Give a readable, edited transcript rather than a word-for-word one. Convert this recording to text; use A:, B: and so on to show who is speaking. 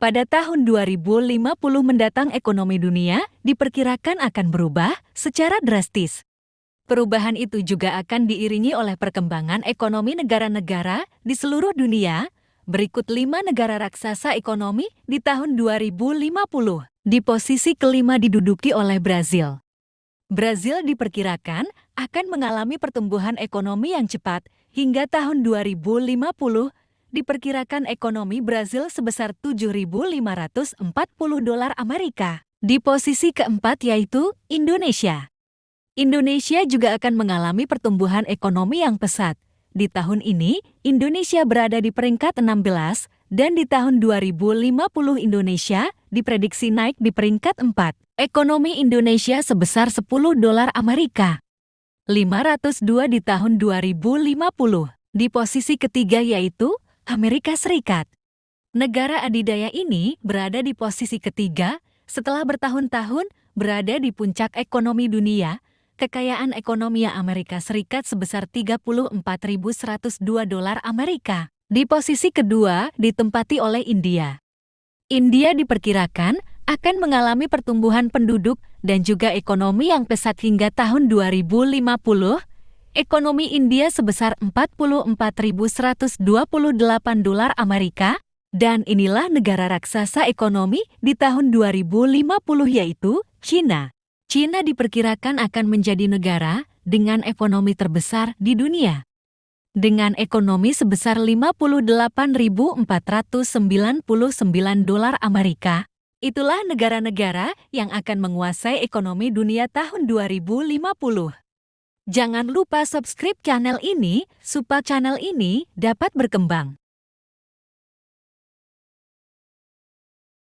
A: Pada tahun 2050 mendatang ekonomi dunia diperkirakan akan berubah secara drastis. Perubahan itu juga akan diiringi oleh perkembangan ekonomi negara-negara di seluruh dunia. Berikut 5 negara raksasa ekonomi di tahun 2050. Di posisi kelima diduduki oleh Brazil. Brazil diperkirakan akan mengalami pertumbuhan ekonomi yang cepat hingga tahun 2050. Diperkirakan ekonomi Brazil sebesar $7.540. Di posisi keempat yaitu Indonesia. Indonesia juga akan mengalami pertumbuhan ekonomi yang pesat. Di tahun ini, Indonesia berada di peringkat 16, dan di tahun 2050 Indonesia diprediksi naik di peringkat 4. Ekonomi Indonesia sebesar $10.502 di tahun 2050. Di posisi ketiga yaitu Amerika Serikat. Negara adidaya ini berada di posisi ketiga setelah bertahun-tahun berada di puncak ekonomi dunia. Kekayaan ekonomi Amerika Serikat sebesar $34.102. Di posisi kedua ditempati oleh India. India diperkirakan akan mengalami pertumbuhan penduduk dan juga ekonomi yang pesat hingga tahun 2050. Ekonomi India sebesar $44.128. Dan inilah negara raksasa ekonomi di tahun 2050 yaitu China. China diperkirakan akan menjadi negara dengan ekonomi terbesar di dunia. Dengan ekonomi sebesar $58.499. Itulah negara-negara yang akan menguasai ekonomi dunia tahun 2050. Jangan lupa subscribe channel ini supaya channel ini dapat berkembang.